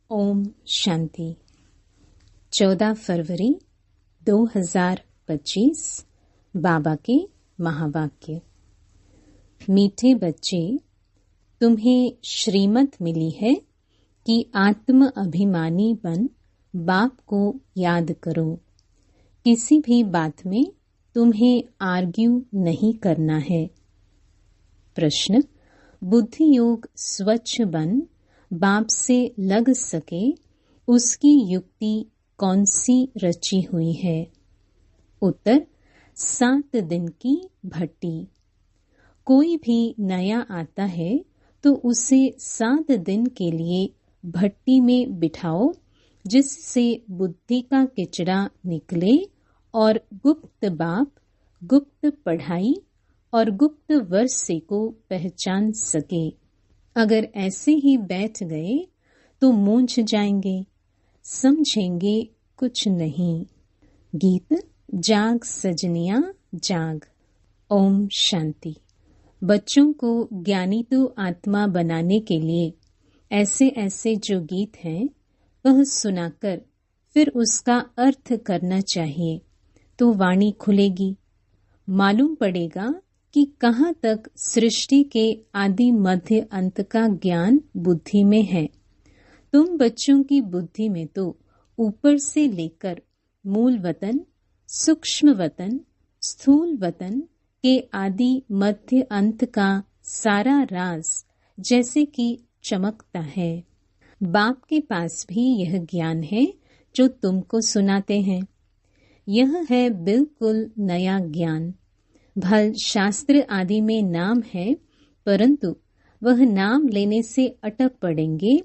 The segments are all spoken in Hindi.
ओम शांति। 14 फरवरी 2025 बाबा के महावाक्य। मीठे बच्चे, तुम्हें श्रीमत मिली है कि आत्म अभिमानी बन बाप को याद करो। किसी भी बात में तुम्हें आर्ग्यू नहीं करना है। प्रश्न, बुद्धि योग स्वच्छ बन बाप से लग सके उसकी युक्ति कौन सी रची हुई है? उत्तर, 7 दिन की भट्टी। कोई भी नया आता है तो उसे 7 दिन के लिए भट्टी में बिठाओ, जिससे बुद्धि का किचड़ा निकले और गुप्त बाप, गुप्त पढ़ाई और गुप्त वर्षे को पहचान सके। अगर ऐसे ही बैठ गए तो मूंझ जाएंगे, समझेंगे कुछ नहीं। गीत जाग सजनिया जाग। ओम शांति। बच्चों को ज्ञानी तो आत्मा बनाने के लिए ऐसे ऐसे जो गीत हैं वह सुनाकर फिर उसका अर्थ करना चाहिए, तो वाणी खुलेगी। मालूम पड़ेगा कि कहाँ तक सृष्टि के आदि मध्य अंत का ज्ञान बुद्धि में है। तुम बच्चों की बुद्धि में तो ऊपर से लेकर मूल वतन, सूक्ष्म वतन, स्थूल वतन के आदि मध्य अंत का सारा राज जैसे कि चमकता है। बाप के पास भी यह ज्ञान है जो तुमको सुनाते हैं। यह है बिल्कुल नया ज्ञान। भल शास्त्र आदि में नाम है, परंतु वह नाम लेने से अटक पड़ेंगे,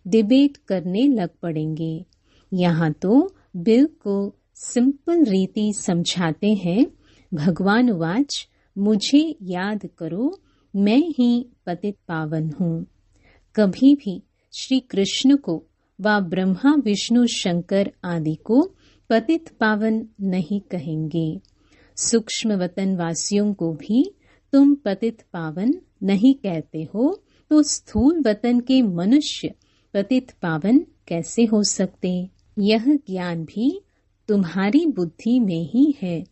डिबेट करने लग पड़ेंगे। यहाँ तो बिल्कुल सिंपल रीति समझाते हैं। भगवान वाच, मुझे याद करो, मैं ही पतित पावन हूँ। कभी भी श्री कृष्ण को व ब्रह्मा विष्णु शंकर आदि को पतित पावन नहीं कहेंगे। सूक्ष्म वतन वासियों को भी तुम पतित पावन नहीं कहते हो, तो स्थूल वतन के मनुष्य पतित पावन कैसे हो सकते? यह ज्ञान भी तुम्हारी बुद्धि में ही है।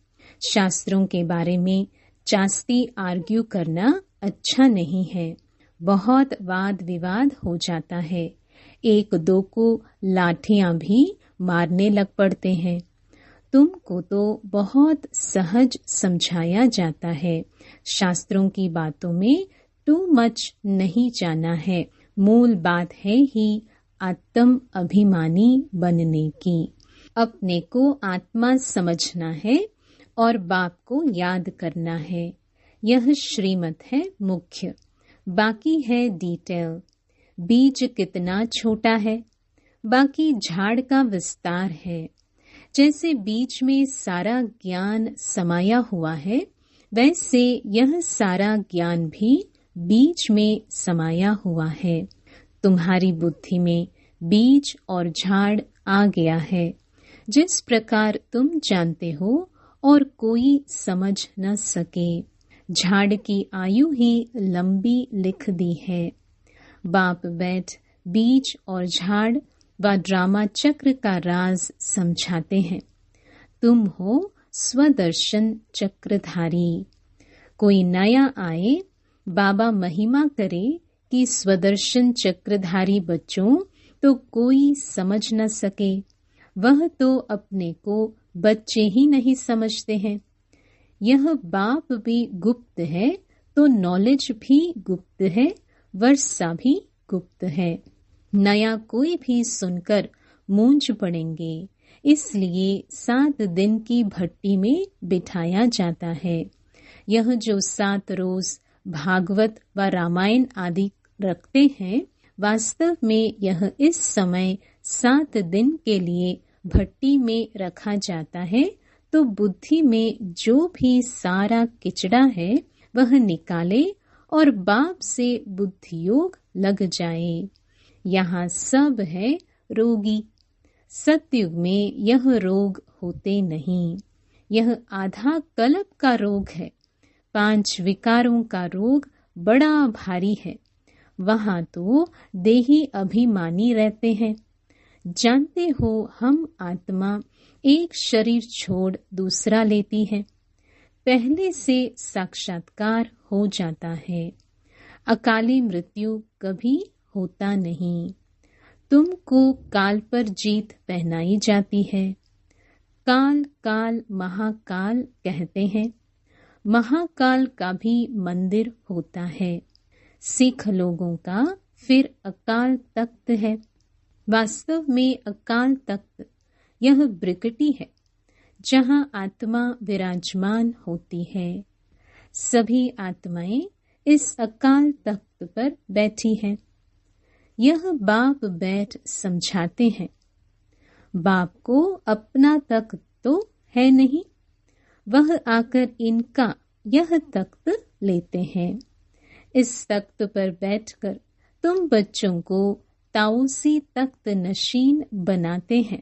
शास्त्रों के बारे में चास्ती आर्ग्यू करना अच्छा नहीं है। बहुत वाद विवाद हो जाता है। एक दो को लाठियां भी मारने लग पड़ते हैं। तुमको तो बहुत सहज समझाया जाता है। शास्त्रों की बातों में टू मच नहीं जाना है। मूल बात है ही आत्म अभिमानी बनने की। अपने को आत्मा समझना है और बाप को याद करना है। यह श्रीमत है मुख्य, बाकी है डिटेल। बीज कितना छोटा है, बाकी झाड़ का विस्तार है। जैसे बीज में सारा ज्ञान समाया हुआ है, वैसे यह सारा ज्ञान भी बीज में समाया हुआ है। तुम्हारी बुद्धि में बीज और झाड़ आ गया है। जिस प्रकार तुम जानते हो और कोई समझ न सके। झाड़ की आयु ही लंबी लिख दी है। बाप बैठ बीज और झाड़ व ड्रामा चक्र का राज समझाते हैं। तुम हो स्वदर्शन चक्रधारी। कोई नया आए, बाबा महिमा करे कि स्वदर्शन चक्रधारी बच्चों, तो कोई समझ न सके। वह तो अपने को बच्चे ही नहीं समझते हैं। यह बाप भी गुप्त है तो नॉलेज भी गुप्त है, वर्षा भी गुप्त है। नया कोई भी सुनकर मूंझ पड़ेंगे, इसलिए 7 दिन की भट्टी में बिठाया जाता है। यह जो 7 रोज भागवत व रामायण आदि रखते हैं, वास्तव में यह इस समय 7 दिन के लिए भट्टी में रखा जाता है, तो बुद्धि में जो भी सारा किचड़ा है वह निकाले और बाप से बुद्धि योग लग जाए। यहाँ सब है रोगी। सतयुग में यह रोग होते नहीं। यह आधा कल्प का रोग है। 5 विकारों का रोग बड़ा भारी है। वहाँ तो देही अभिमानी रहते हैं। जानते हो हम आत्मा एक शरीर छोड़ दूसरा लेती है, पहले से साक्षात्कार हो जाता है। अकाली मृत्यु कभी होता नहीं। तुमको काल पर जीत पहनाई जाती है। काल काल महाकाल कहते हैं। महाकाल का भी मंदिर होता है। सिख लोगों का फिर अकाल तख्त है। वास्तव में अकाल तख्त यह ब्रिकटी है जहाँ आत्मा विराजमान होती है। सभी आत्माएं इस अकाल तख्त पर बैठी हैं। यह बाप बैठ समझाते हैं। बाप को अपना तख्त तो है नहीं, वह आकर इनका यह तख्त लेते हैं। इस तख्त पर बैठकर तुम बच्चों को ताऊसी तख्त नशीन बनाते हैं।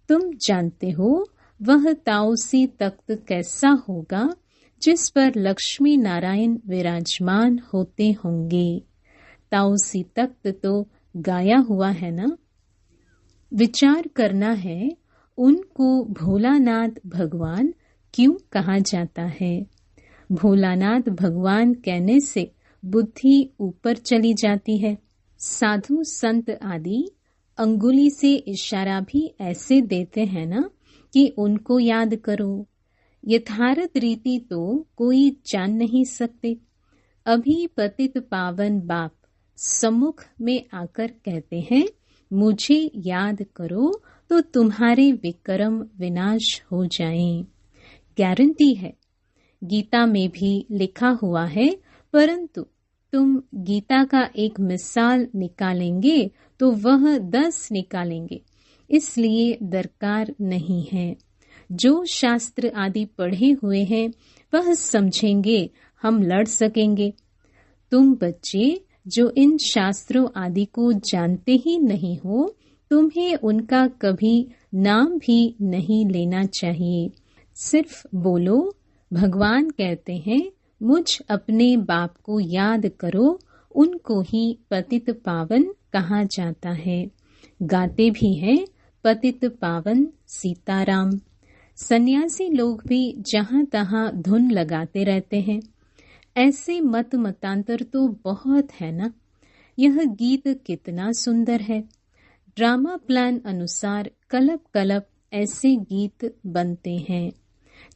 तुम जानते हो वह ताऊसी तख्त कैसा होगा जिस पर लक्ष्मी नारायण विराजमान होते होंगे। ताऊसी तख्त तो गाया हुआ है ना। विचार करना है उनको भोलानाथ भगवान क्यों कहा जाता है। भोलानाथ भगवान कहने से बुद्धि ऊपर चली जाती है। साधु संत आदि अंगुली से इशारा भी ऐसे देते हैं ना कि उनको याद करो। यथार्थ रीति तो कोई जान नहीं सकते। अभी पतित पावन बाप सम्मुख में आकर कहते हैं, मुझे याद करो तो तुम्हारे विक्रम विनाश हो जाएं। गारंटी है। गीता में भी लिखा हुआ है, परंतु तुम गीता का एक मिसाल निकालेंगे तो वह 10 निकालेंगे, इसलिए दरकार नहीं है। जो शास्त्र आदि पढ़े हुए हैं वह समझेंगे, हम लड़ सकेंगे। तुम बच्चे जो इन शास्त्रों आदि को जानते ही नहीं हो, तुम्हें उनका कभी नाम भी नहीं लेना चाहिए। सिर्फ बोलो, भगवान कहते हैं मुझ अपने बाप को याद करो, उनको ही पतित पावन कहा जाता है। गाते भी हैं पतित पावन सीताराम। सन्यासी लोग भी जहाँ तहाँ धुन लगाते रहते हैं। ऐसे मत मतांतर तो बहुत है ना। यह गीत कितना सुंदर है। ड्रामा प्लान अनुसार कलप कलप ऐसे गीत बनते हैं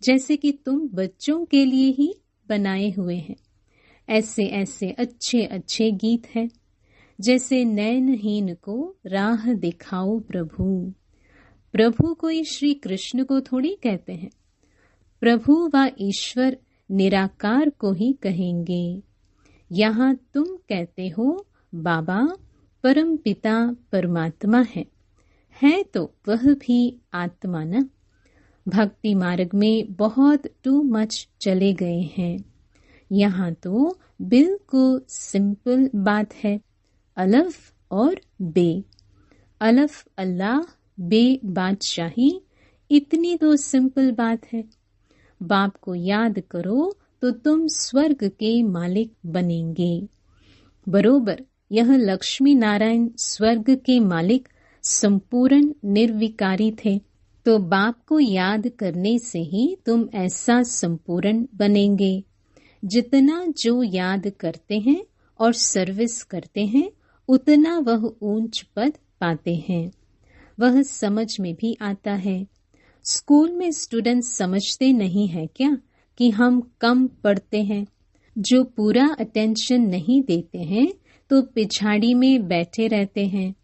जैसे कि तुम बच्चों के लिए ही बनाए हुए हैं। ऐसे ऐसे अच्छे अच्छे गीत हैं, जैसे नैनहीन को राह दिखाओ प्रभु। प्रभु कोई श्री कृष्ण को थोड़ी कहते हैं। प्रभु व ईश्वर निराकार को ही कहेंगे। यहाँ तुम कहते हो बाबा परम पिता परमात्मा है तो वह भी आत्मा न। भक्ति मार्ग में बहुत टू मच चले गए हैं। यहाँ तो बिल्कुल सिंपल बात है, अलफ और बे। अलफ अल्लाह, बे बादशाही, इतनी तो सिंपल बात है। बाप को याद करो तो तुम स्वर्ग के मालिक बनेंगे। बरोबर यह लक्ष्मी नारायण स्वर्ग के मालिक संपूर्ण निर्विकारी थे, तो बाप को याद करने से ही तुम ऐसा संपूर्ण बनेंगे। जितना जो याद करते हैं और सर्विस करते हैं, उतना वह ऊंच पद पाते हैं। वह समझ में भी आता है। स्कूल में स्टूडेंट्स समझते नहीं है क्या कि हम कम पढ़ते हैं। जो पूरा अटेंशन नहीं देते हैं तो पिछाड़ी में बैठे रहते हैं,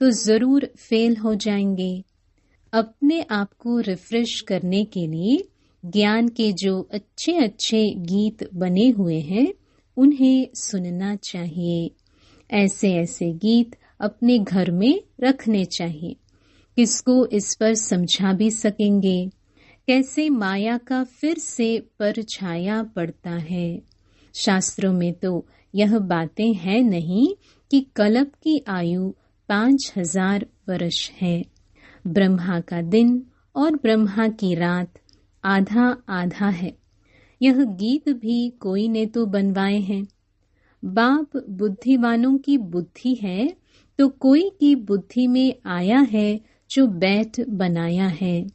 तो जरूर फेल हो जाएंगे। अपने आप को रिफ्रेश करने के लिए ज्ञान के जो अच्छे अच्छे गीत बने हुए हैं उन्हें सुनना चाहिए। ऐसे ऐसे गीत अपने घर में रखने चाहिए। किसको इस पर समझा भी सकेंगे कैसे माया का फिर से परछाया पड़ता है। शास्त्रों में तो यह बातें हैं नहीं कि कल्प की आयु 5000 वर्ष है। ब्रह्मा का दिन और ब्रह्मा की रात आधा आधा है। यह गीत भी कोई ने तो बनवाए हैं। बाप बुद्धिवानों की बुद्धि है तो कोई की बुद्धि में आया है जो बैठ बनाया है।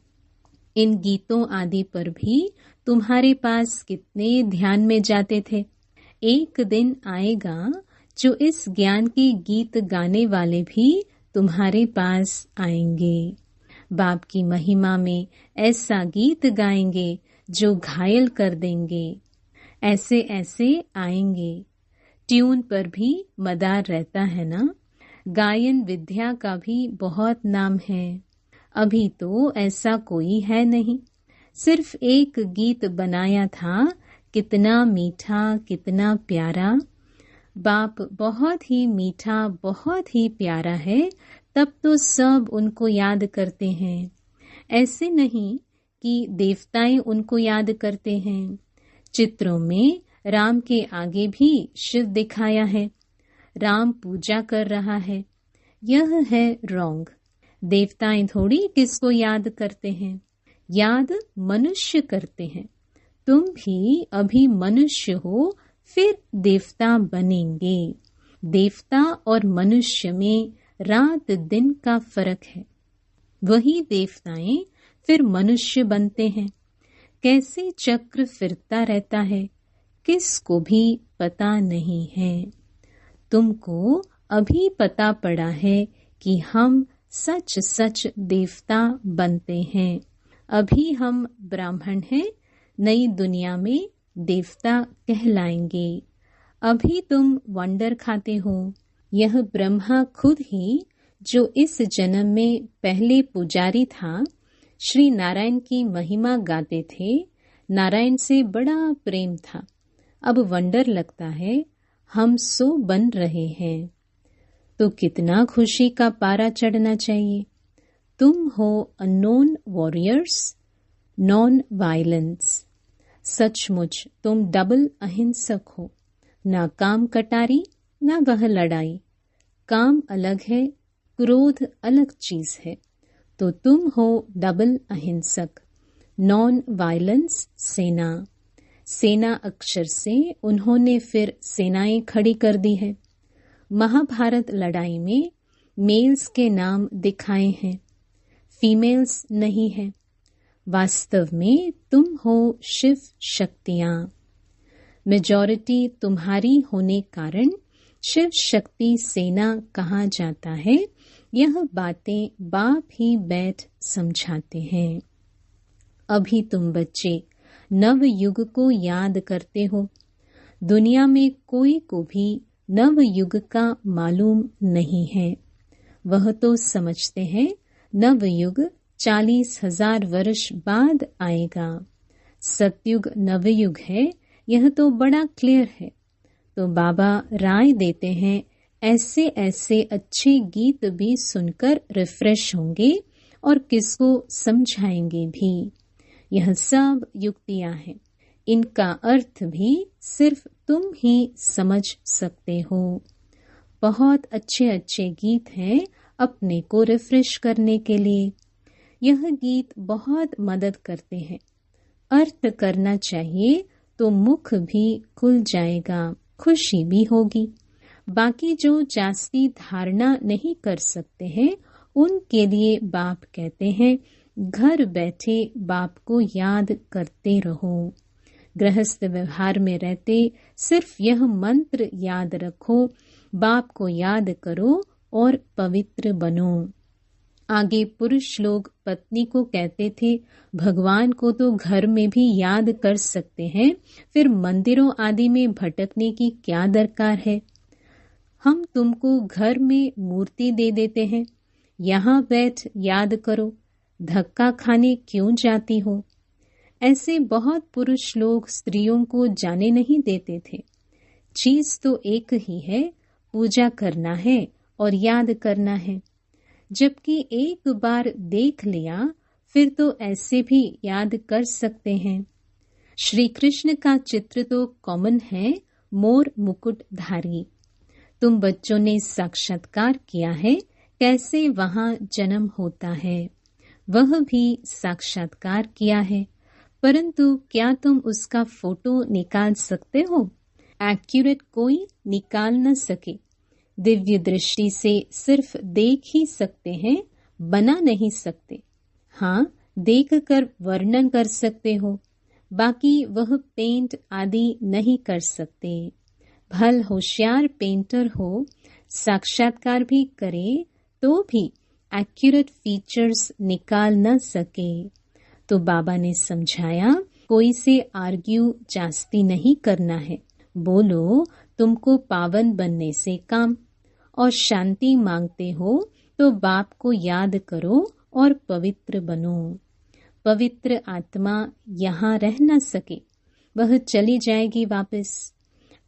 इन गीतों आदि पर भी तुम्हारे पास कितने ध्यान में जाते थे। एक दिन आएगा जो इस ज्ञान के गीत गाने वाले भी तुम्हारे पास आएंगे। बाप की महिमा में ऐसा गीत गाएंगे जो घायल कर देंगे। ऐसे ऐसे आएंगे। ट्यून पर भी मदार रहता है ना। गायन विद्या का भी बहुत नाम है। अभी तो ऐसा कोई है नहीं। सिर्फ एक गीत बनाया था, कितना मीठा कितना प्यारा। बाप बहुत ही मीठा बहुत ही प्यारा है, तब तो सब उनको याद करते हैं। ऐसे नहीं कि देवताएं उनको याद करते हैं। चित्रों में राम के आगे भी शिव दिखाया है। राम पूजा कर रहा है। यह है रॉन्ग। देवताएं थोड़ी किसको याद करते हैं, याद मनुष्य करते हैं। तुम भी अभी मनुष्य हो, फिर देवता बनेंगे। देवता और मनुष्य में रात दिन का फर्क है। वही देवताएं फिर मनुष्य बनते हैं। कैसे चक्र फिरता रहता है, किसको भी पता नहीं है। तुमको अभी पता पड़ा है कि हम सच सच देवता बनते हैं। अभी हम ब्राह्मण हैं, नई दुनिया में देवता कहलाएंगे। अभी तुम वंडर खाते हो। यह ब्रह्मा खुद ही जो इस जन्म में पहले पुजारी था, श्री नारायण की महिमा गाते थे। नारायण से बड़ा प्रेम था। अब वंडर लगता है हम सो बन रहे हैं, तो कितना खुशी का पारा चढ़ना चाहिए। तुम हो अननोन वॉरियर्स, नॉन वायलेंस। सचमुच तुम डबल अहिंसक हो। ना काम कटारी ना वह लड़ाई। काम अलग है, क्रोध अलग चीज है। तो तुम हो डबल अहिंसक, नॉन वायलेंस सेना। सेना अक्षर से उन्होंने फिर सेनाएं खड़ी कर दी है। महाभारत लड़ाई में मेल्स के नाम दिखाए हैं, फीमेल्स नहीं है। वास्तव में तुम हो शिव शक्तियां। मेजॉरिटी तुम्हारी होने कारण शिव शक्ति सेना कहा जाता है। यह बातें बाप ही बैठ समझाते हैं। अभी तुम बच्चे नव युग को याद करते हो। दुनिया में कोई को भी नव युग का मालूम नहीं है। वह तो समझते हैं नव युग 40,000 वर्ष बाद आएगा। सतयुग नवयुग है, यह तो बड़ा क्लियर है। तो बाबा राय देते हैं, ऐसे ऐसे अच्छे गीत भी सुनकर रिफ्रेश होंगे और किसको समझाएंगे भी। यह सब युक्तियां हैं। इनका अर्थ भी सिर्फ तुम ही समझ सकते हो। बहुत अच्छे अच्छे गीत हैं अपने को रिफ्रेश करने के लिए। यह गीत बहुत मदद करते हैं। अर्थ करना चाहिए तो मुख भी खुल जाएगा, खुशी भी होगी। बाकी जो जास्ती धारणा नहीं कर सकते हैं, उनके लिए बाप कहते हैं घर बैठे बाप को याद करते रहो। गृहस्थ व्यवहार में रहते सिर्फ यह मंत्र याद रखो, बाप को याद करो और पवित्र बनो। आगे पुरुष लोग पत्नी को कहते थे, भगवान को तो घर में भी याद कर सकते हैं, फिर मंदिरों आदि में भटकने की क्या दरकार है। हम तुमको घर में मूर्ति दे देते हैं, यहाँ बैठ याद करो, धक्का खाने क्यों जाती हो। ऐसे बहुत पुरुष लोग स्त्रियों को जाने नहीं देते थे। चीज तो एक ही है, पूजा करना है और याद करना है। जबकि एक बार देख लिया फिर तो ऐसे भी याद कर सकते हैं। श्री कृष्ण का चित्र तो कॉमन है, मोर मुकुटधारी। तुम बच्चों ने साक्षात्कार किया है कैसे वहां जन्म होता है, वह भी साक्षात्कार किया है, परंतु क्या तुम उसका फोटो निकाल सकते हो? एक्यूरेट कोई निकाल न सके। दिव्य दृष्टि से सिर्फ देख ही सकते हैं, बना नहीं सकते। हाँ, देखकर वर्णन कर सकते हो, बाकी वह पेंट आदि नहीं कर सकते। भल होशियार पेंटर हो, साक्षात्कार भी करे तो भी एक्यूरेट फीचर्स निकाल न सके। तो बाबा ने समझाया, कोई से आर्ग्यू जास्ती नहीं करना है। बोलो तुमको पावन बनने से काम, और शांति मांगते हो तो बाप को याद करो और पवित्र बनो। पवित्र आत्मा यहाँ रह न सके, वह चली जाएगी वापस।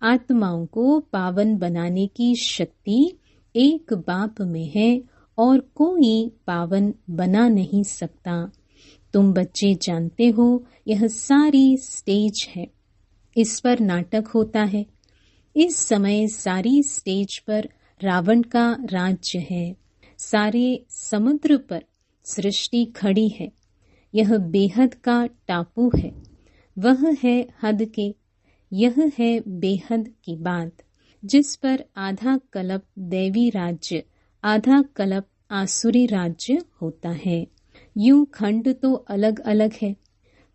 आत्माओं को पावन बनाने की शक्ति एक बाप में है और कोई पावन बना नहीं सकता। तुम बच्चे जानते हो, यह सारी स्टेज है, इस पर नाटक होता है। इस समय सारी स्टेज पर रावण का राज्य है। सारे समुद्र पर सृष्टि खड़ी है। यह बेहद का टापू है, वह है हद के। यह है बेहद की बात, जिस पर आधा कल्प दैवी राज्य, आधा कल्प आसुरी राज्य होता है। यूं खंड तो अलग अलग है,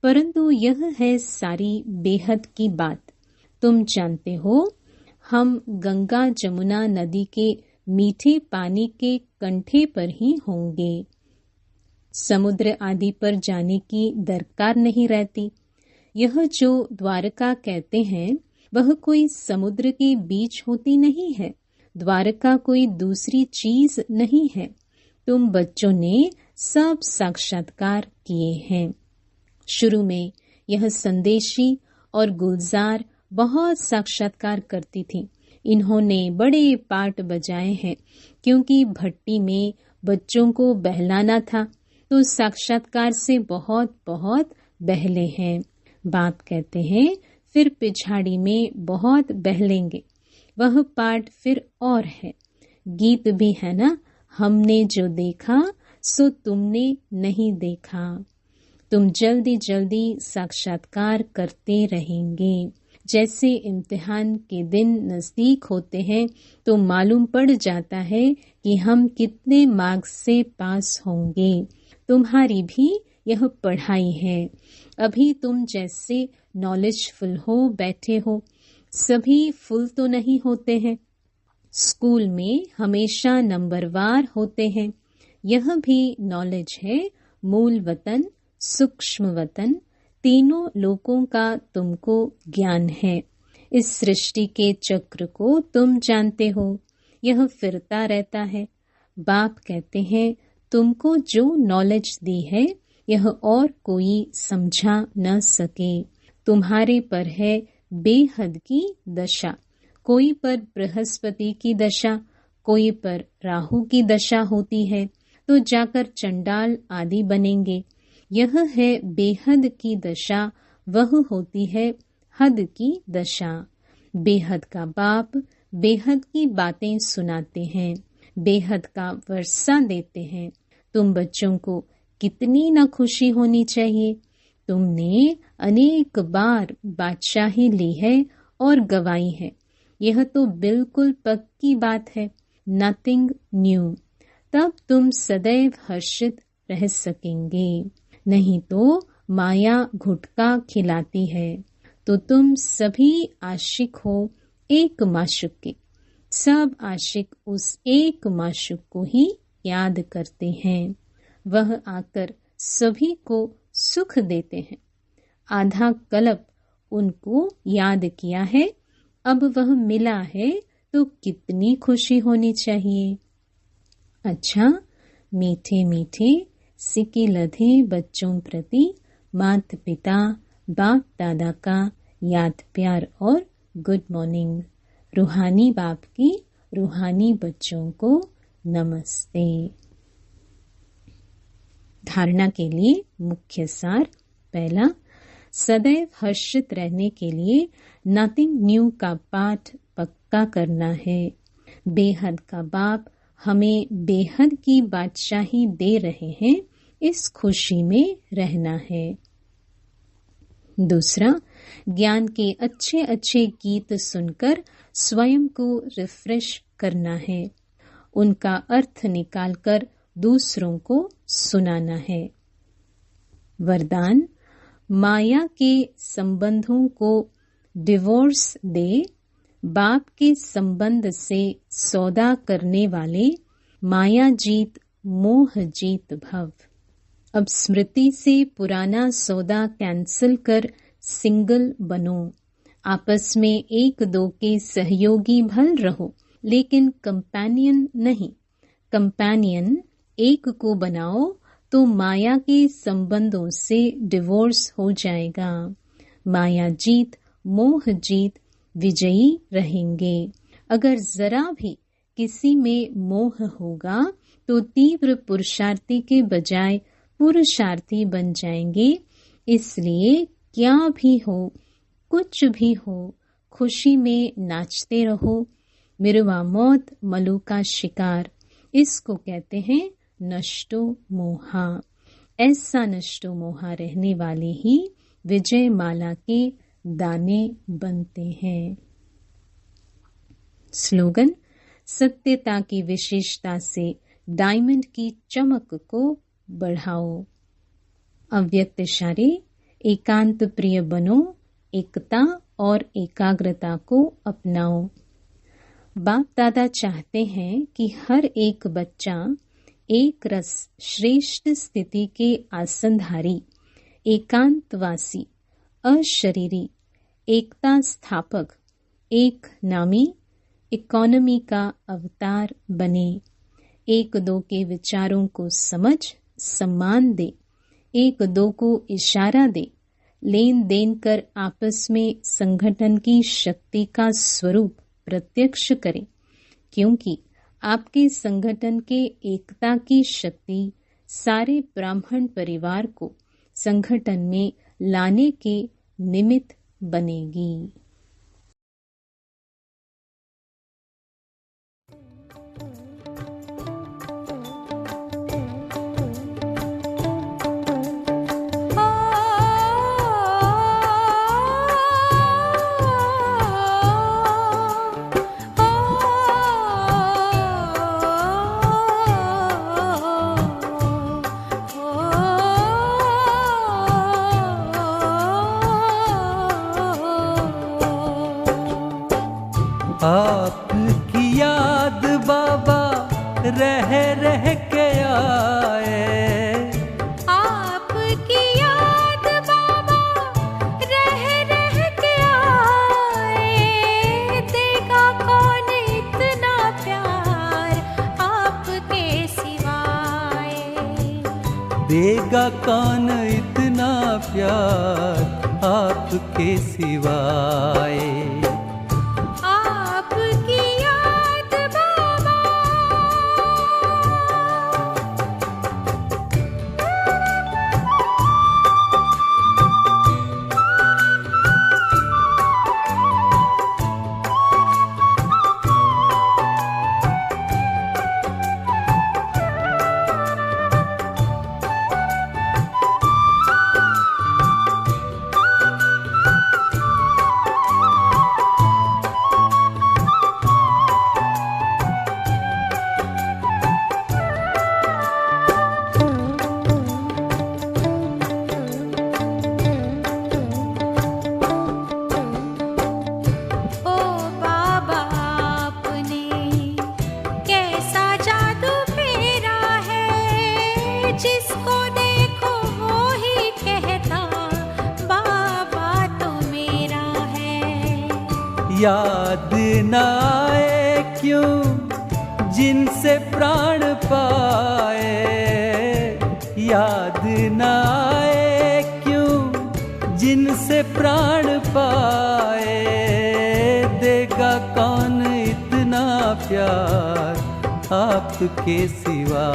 परंतु यह है सारी बेहद की बात। तुम जानते हो, हम गंगा जमुना नदी के मीठे पानी के कंठे पर ही होंगे। समुद्र आदि पर जाने की दरकार नहीं रहती। यह जो द्वारका कहते हैं, वह कोई समुद्र के बीच होती नहीं है। द्वारका कोई दूसरी चीज नहीं है। तुम बच्चों ने सब साक्षात्कार किए हैं। शुरू में यह संदेशी और गुलजार बहुत साक्षात्कार करती थी। इन्होंने बड़े पाठ बजाए हैं, क्योंकि भट्टी में बच्चों को बहलाना था, तो साक्षात्कार से बहुत बहुत बहले हैं। बाप कहते हैं, फिर पिछाड़ी में बहुत बहलेंगे। वह पाठ फिर और है। गीत भी है ना, हमने जो देखा सो तुमने नहीं देखा। तुम जल्दी जल्दी साक्षात्कार करते रहेंगे। जैसे इम्तिहान के दिन नजदीक होते हैं तो मालूम पड़ जाता है कि हम कितने मार्क्स से पास होंगे। तुम्हारी भी यह पढ़ाई है। अभी तुम जैसे नॉलेजफुल हो बैठे हो, सभी फुल तो नहीं होते हैं। स्कूल में हमेशा नंबरवार होते हैं। यह भी नॉलेज है। मूल वतन, सूक्ष्म वतन, तीनों लोकों का तुमको ज्ञान है। इस सृष्टि के चक्र को तुम जानते हो, यह फिरता रहता है। बाप कहते हैं, तुमको जो नॉलेज दी है, यह और कोई समझा न सके। तुम्हारे पर है बेहद की दशा। कोई पर बृहस्पति की दशा, कोई पर राहु की दशा होती है, तो जाकर चंडाल आदि बनेंगे। यह है बेहद की दशा, वह होती है हद की दशा। बेहद का बाप बेहद की बातें सुनाते हैं, बेहद का वर्षा देते हैं। तुम बच्चों को कितनी न खुशी होनी चाहिए। तुमने अनेक बार बादशाही ली है और गवाई है। यह तो बिल्कुल पक्की बात है, नथिंग न्यू। तब तुम सदैव हर्षित रह सकेंगे। नहीं तो माया घुटका खिलाती है। तो तुम सभी आशिक हो एक माशुक के। सब आशिक उस एक माशुक को ही याद करते हैं। वह आकर सभी को सुख देते हैं। आधा कल्प उनको याद किया है, अब वह मिला है तो कितनी खुशी होनी चाहिए। अच्छा, मीठे मीठे सिके लधे बच्चों प्रति माता पिता बाप दादा का याद प्यार और गुड मॉर्निंग। रूहानी बाप की रूहानी बच्चों को नमस्ते। धारणा के लिए मुख्य सार। पहला, सदैव हर्षित रहने के लिए नथिंग न्यू का पाठ पक्का करना है। बेहद का बाप हमें बेहद की बादशाही दे रहे हैं, इस खुशी में रहना है। दूसरा, ज्ञान के अच्छे अच्छे गीत सुनकर स्वयं को रिफ्रेश करना है, उनका अर्थ निकालकर दूसरों को सुनाना है। वरदान: माया के संबंधों को डिवोर्स दे, बाप के संबंध से सौदा करने वाले माया जीत मोह जीत भव। अब स्मृति से पुराना सौदा कैंसिल कर सिंगल बनो। आपस में एक दो के सहयोगी भल रहो, लेकिन कंपेनियन नहीं। कंपेनियन एक को बनाओ तो माया के संबंधों से डिवोर्स हो जाएगा। माया जीत मोह जीत विजयी रहेंगे। अगर जरा भी किसी में मोह होगा तो तीव्र पुरुषार्थी के बजाय पुरुषार्थी बन जाएंगे। इसलिए क्या भी हो, कुछ भी हो, खुशी में नाचते रहो। मिरवा मौत मलू का शिकार, इसको कहते हैं नष्टो मोहा। ऐसा नष्टो मोहा रहने वाले ही विजय माला के दाने बनते हैं। स्लोगन: सत्यता की विशेषता से डायमंड की चमक को बढ़ाओ। अव्यक्त इशारे: एकांत प्रिय बनो, एकता और एकाग्रता को अपनाओ। बाप दादा चाहते हैं कि हर एक बच्चा एक रस श्रेष्ठ स्थिति के आसनधारी, एकांतवासी, अशरीरी, एकता स्थापक, एक नामी, इकोनॉमी का अवतार बने। एक दो के विचारों को समझ सम्मान दे, एक दो को इशारा दे, लेन देन कर आपस में संगठन की शक्ति का स्वरूप प्रत्यक्ष करें, क्योंकि आपके संगठन के एकता की शक्ति सारे ब्राह्मण परिवार को संगठन में लाने के निमित्त बनेगी। आपकी याद बाबा रह रह के आए, आपकी याद बाबा रह रह के आए। देगा कौन इतना प्यार आपके सिवाय, देगा कौन इतना प्यार आपके सिवाय। याद न आए क्यों जिनसे प्राण पाए, याद न आए क्यों जिनसे प्राण पाए। देगा कौन इतना प्यार आपके सिवा।